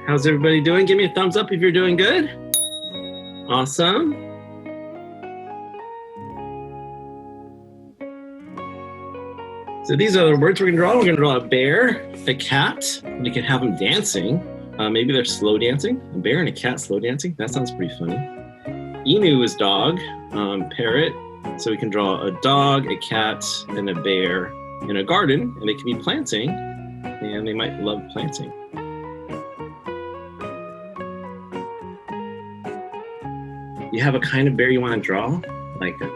How's everybody doing? Give me a thumbs up if you're doing good. Awesome. So these are the words we're going to draw. We're going to draw a bear, a cat. We can have them dancing. Maybe they're slow dancing. A bear and a cat slow dancing. That sounds pretty funny. Emu is dog. Parrot. So we can draw a dog, a cat, and a bear in a garden. And they can be planting. And they might love planting. You have a kind of bear you want to draw? Like a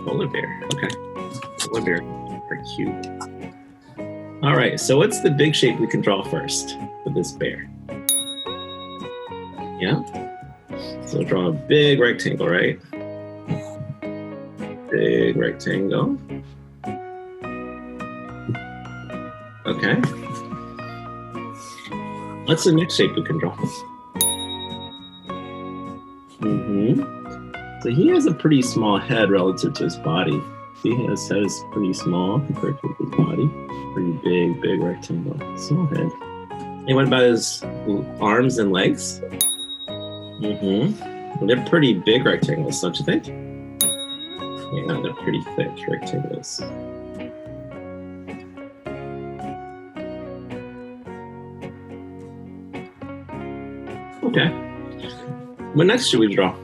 polar bear. Okay. Polar bear are cute. All right, so what's the big shape we can draw first for this bear? Yeah? So draw a big rectangle, right? Big rectangle. Okay. What's the next shape we can draw? So he has a pretty small head relative to his body. See, his head is pretty small compared to his body. Pretty big rectangle. Small head. And what about his arms and legs? Well, they're pretty big rectangles, don't you think? Yeah, they're pretty thick rectangles. Okay. What next should we draw?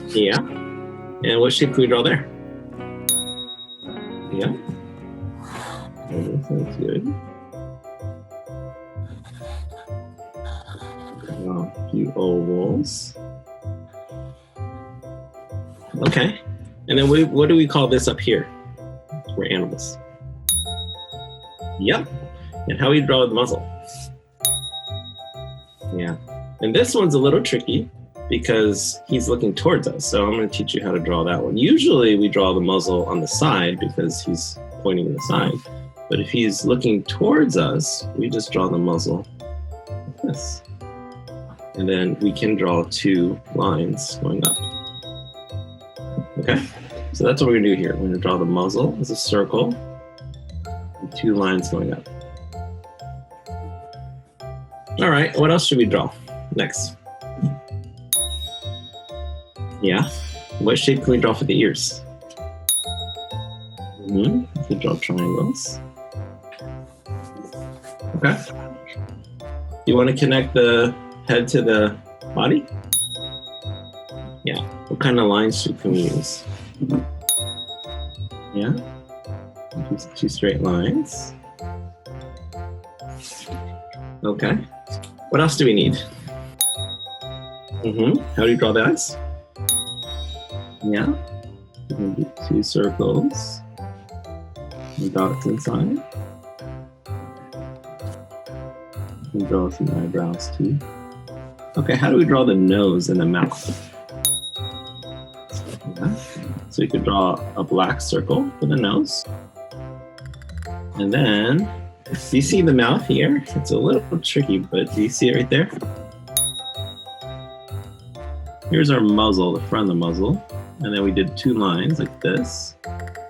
Yeah. And what shape can we draw there? Yeah. That sounds good. A few ovals. Okay. And then what do we call this up here? We're animals. Yep. And how do we draw the muzzle? Yeah. And this one's a little tricky because he's looking towards us. So I'm going to teach you how to draw that one. Usually we draw the muzzle on the side because he's pointing to the side. But if he's looking towards us, we just draw the muzzle like this. And then we can draw two lines going up. Okay? So that's what we're going to do here. We're going to draw the muzzle as a circle and two lines going up. All right, what else should we draw next? Yeah, what shape can we draw for the ears? We can draw triangles. Okay. You want to connect the head to the body? Yeah, what kind of lines can we use? Yeah, two straight lines. Okay. What else do we need? How do you draw the eyes? Yeah. We're going to do two circles. And dots inside. We can draw some eyebrows too. Okay, how do we draw the nose and the mouth? Yeah. So you could draw a black circle for the nose. And then, do you see the mouth here? It's a little tricky, but do you see it right there? Here's our muzzle, the front of the muzzle. And then we did two lines like this.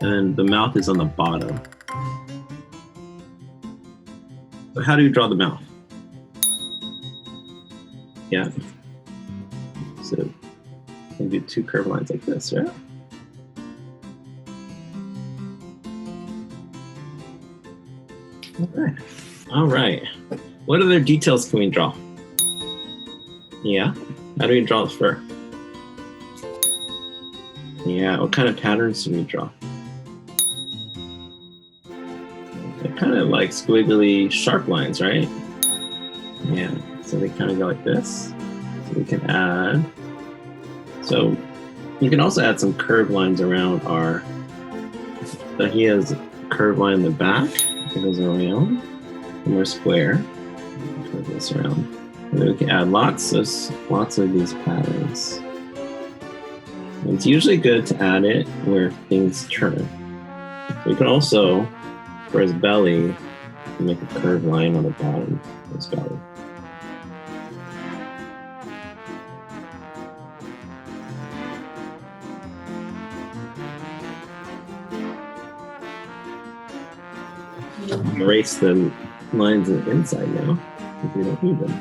And then the mouth is on the bottom. So how do you draw the mouth? Yeah. So you can do two curved lines like this, right? All right. What other details can we draw? Yeah. How do we draw its fur? Yeah. What kind of patterns do we draw? They're kind of like squiggly, sharp lines, right? Yeah. So they kind of go like this. So we can add. So you can also add some curved lines around our. So he has a curved line in the back. It goes around, and we're square. Curve this around, and then we can add lots of these patterns. And it's usually good to add it where things turn. We can also, for his belly, make a curved line on the bottom of his belly. Erase the lines on the inside now, if we don't need them.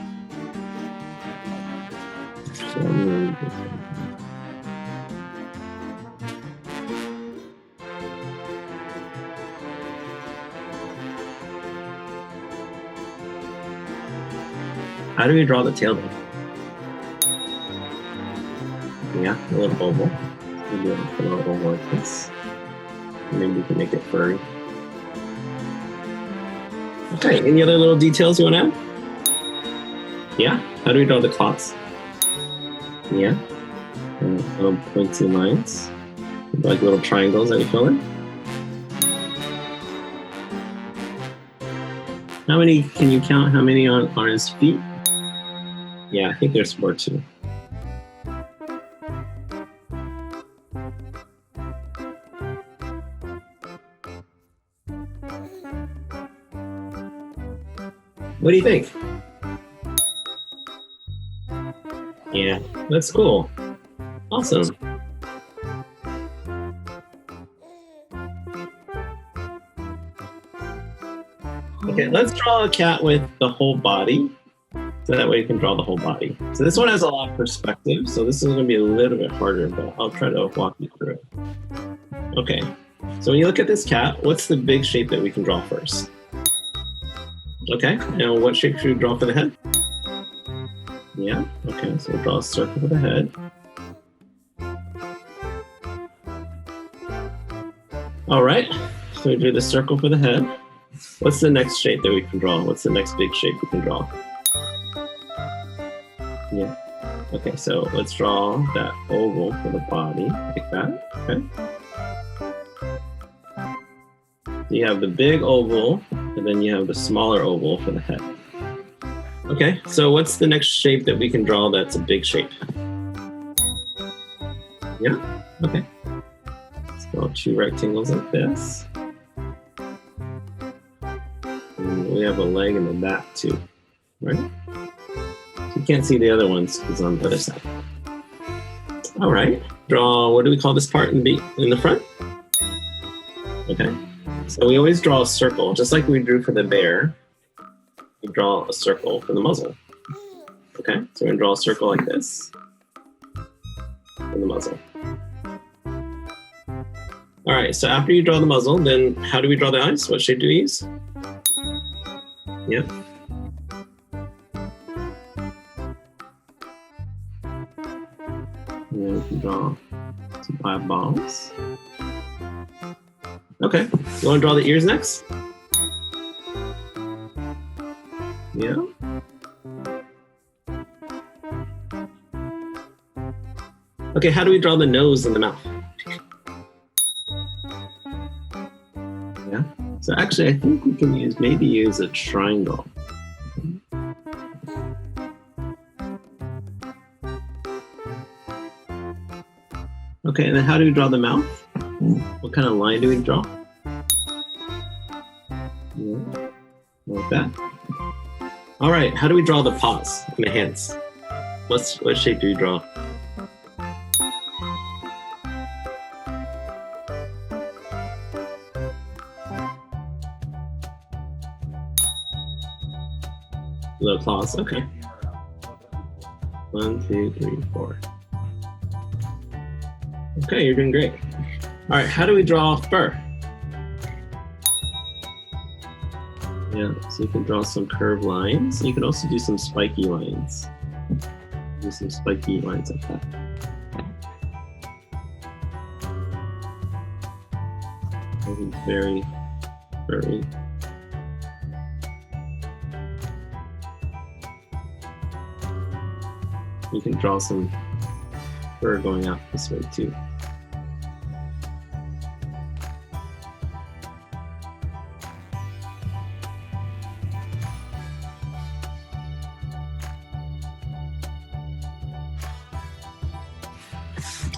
So I'm gonna leave this one. How do we draw the tail then? Yeah, a little oval. Maybe a little oval like this. Maybe we can make it furry. Okay, any other little details you want to add? Yeah, how do we draw the claws? Yeah, little pointy lines, like little triangles that we fill in. How many, can you count how many on his feet? Yeah, I think there's 4 too. What do you think? Yeah, that's cool. Awesome. Okay, let's draw a cat with the whole body. So that way you can draw the whole body. So this one has a lot of perspective, so this is going to be a little bit harder, but I'll try to walk you through it. Okay, so when you look at this cat, what's the big shape that we can draw first? Okay, now what shape should we draw for the head? Yeah, okay, so we'll draw a circle for the head. All right, so we drew the circle for the head. What's the next shape that we can draw? What's the next big shape we can draw? Yeah, okay, so let's draw that oval for the body, like that, okay? So you have the big oval, and then you have the smaller oval for the head. Okay, so what's the next shape that we can draw that's a big shape? Yeah, okay. Let's draw 2 rectangles like this. And we have a leg in the back too, right? So you can't see the other ones because it's on the other side. All right, draw, what do we call this part in the front? Okay, so we always draw a circle, just like we drew for the bear. We draw a circle for the muzzle. Okay, so we're gonna draw a circle like this for the muzzle. All right, so after you draw the muzzle, then how do we draw the eyes? What shape do we use? Yeah. And then we can draw some eyeballs. Okay, you want to draw the ears next? Yeah. Okay, how do we draw the nose and the mouth? Yeah. So actually, I think we can maybe use a triangle. Okay, and then how do we draw the mouth? What kind of line do we draw? Yeah, like that. All right, how do we draw the paws and the hands? What shape do we draw? Little claws, okay. 1, 2, 3, 4. Okay, you're doing great. All right, how do we draw fur? Yeah, so you can draw some curved lines. You can also do some spiky lines. Do some spiky lines like that. Maybe very furry. You can draw some fur going out this way too.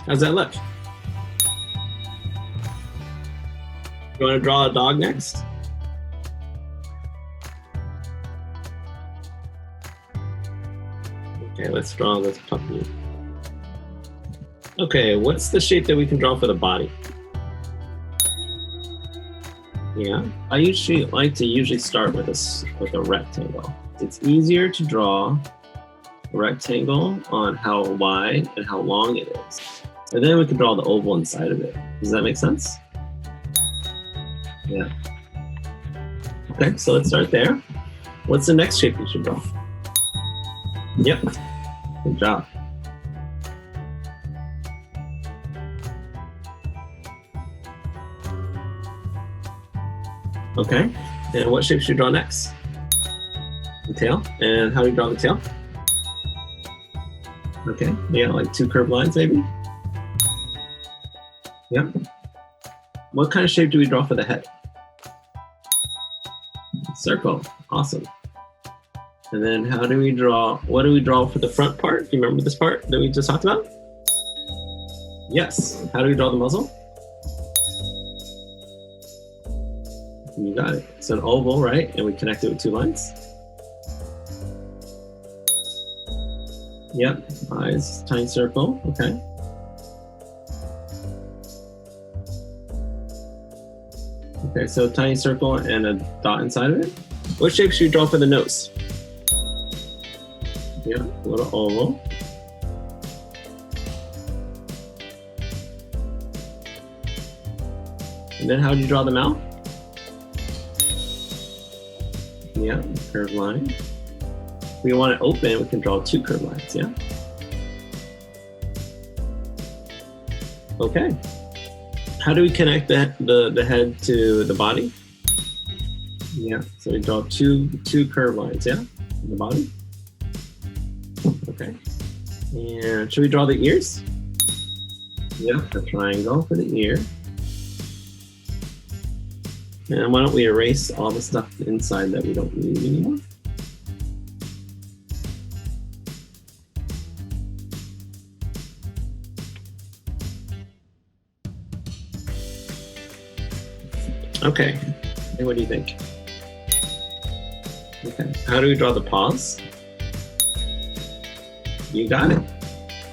How's that look? You want to draw a dog next? Okay, let's draw this puppy. Okay, what's the shape that we can draw for the body? Yeah, I usually like to start with a rectangle. It's easier to draw a rectangle on how wide and how long it is. And then we can draw the oval inside of it. Does that make sense? Yeah. Okay, so let's start there. What's the next shape we should draw? Yep, good job. Okay, and what shape should we draw next? The tail. And how do you draw the tail? Okay, yeah, like 2 curved lines maybe? Yep. What kind of shape do we draw for the head? Circle, awesome. And then what do we draw for the front part? Do you remember this part that we just talked about? Yes, how do we draw the muzzle? You got it. It's an oval, right? And we connect it with 2 lines. Yep, eyes, tiny circle, okay. Okay, so tiny circle and a dot inside of it. What shape should we draw for the nose? Yeah, a little oval. And then how do you draw the mouth? Yeah, curved line. If we want it open, we can draw 2 curved lines, yeah? Okay. How do we connect the head to the body? Yeah, so we draw two curved lines, yeah? In the body. Okay. And should we draw the ears? Yeah, a triangle for the ear. And why don't we erase all the stuff inside that we don't need anymore? Okay, and what do you think? Okay, how do we draw the paws? You got it.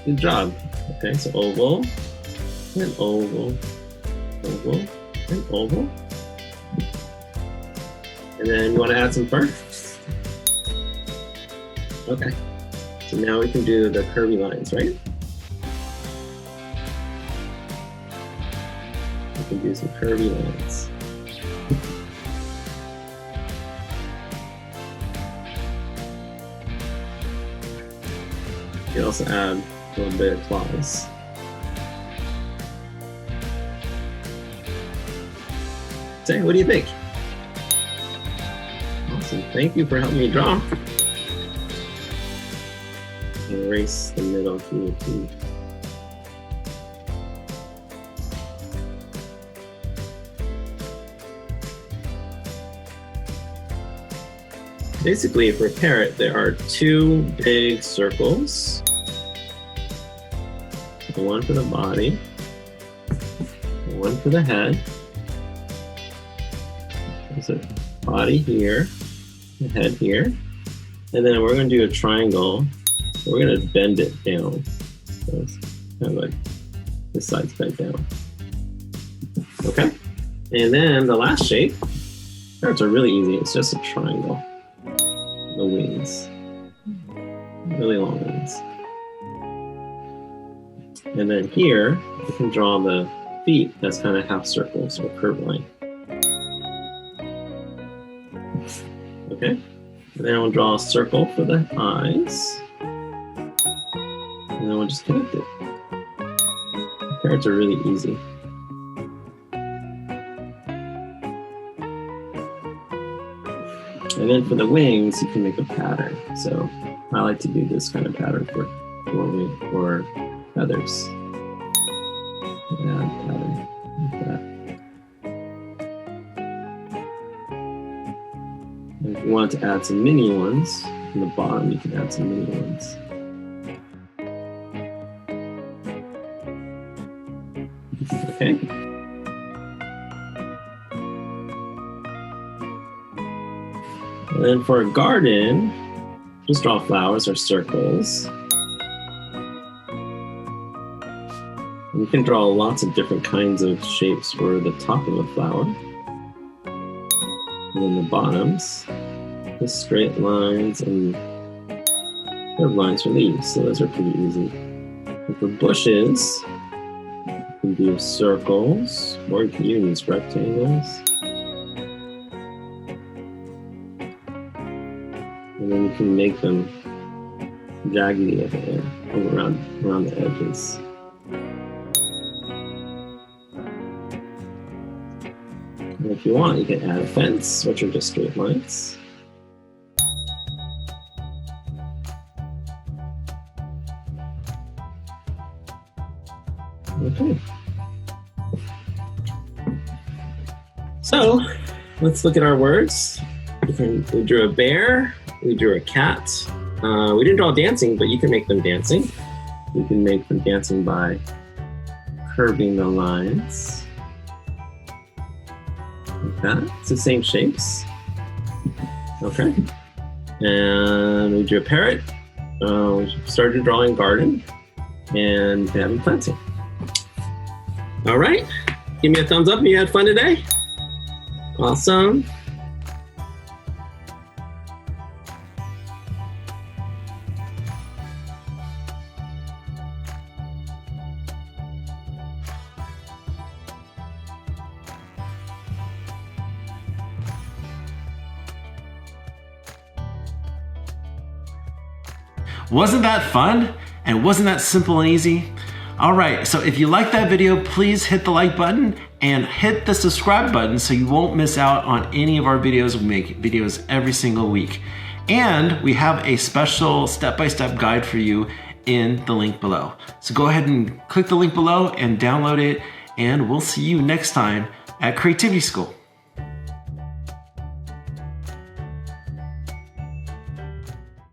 Good job. Okay, so oval, and oval, oval, and oval. And then you want to add some fur? Okay, so now we can do the curvy lines, right? We can do some curvy lines. You can also add a little bit of claws. Say, what do you think? Awesome, thank you for helping me draw. Erase the middle here too. Basically, for a parrot, there are 2 big circles. One for the body, one for the head. There's a body here, the head here. And then we're going to do a triangle. We're going to bend it down. So it's kind of like this side's bent down. Okay? And then the last shape, parrots are really easy. It's just a triangle. The wings, really long wings. And then here, you can draw the feet that's kind of half circles or curved line. Okay, and then we'll draw a circle for the eyes. And then we'll just connect it. Parrots are really easy. And then for the wings, you can make a pattern. So I like to do this kind of pattern for feathers. Add pattern like that. And if you want to add some mini ones, on the bottom you can add some mini ones. Okay. And then for a garden, just draw flowers or circles. And you can draw lots of different kinds of shapes for the top of a flower. And then the bottoms, the straight lines and curved lines for leaves. So those are pretty easy. And for bushes, you can do circles, or you can use rectangles. And then you can make them jaggedy around the edges. And if you want, you can add a fence, which are just straight lines. Okay. So let's look at our words. We drew a bear, we drew a cat. We didn't draw dancing, but you can make them dancing. You can make them dancing by curving the lines. Like that. It's the same shapes. Okay. And we drew a parrot. We started drawing a garden and having planting. All right. Give me a thumbs up if you had fun today. Awesome. Wasn't that fun? And wasn't that simple and easy? All right, so if you like that video, please hit the like button and hit the subscribe button so you won't miss out on any of our videos. We make videos every single week. And we have a special step-by-step guide for you in the link below. So go ahead and click the link below and download it, and we'll see you next time at Creativity School.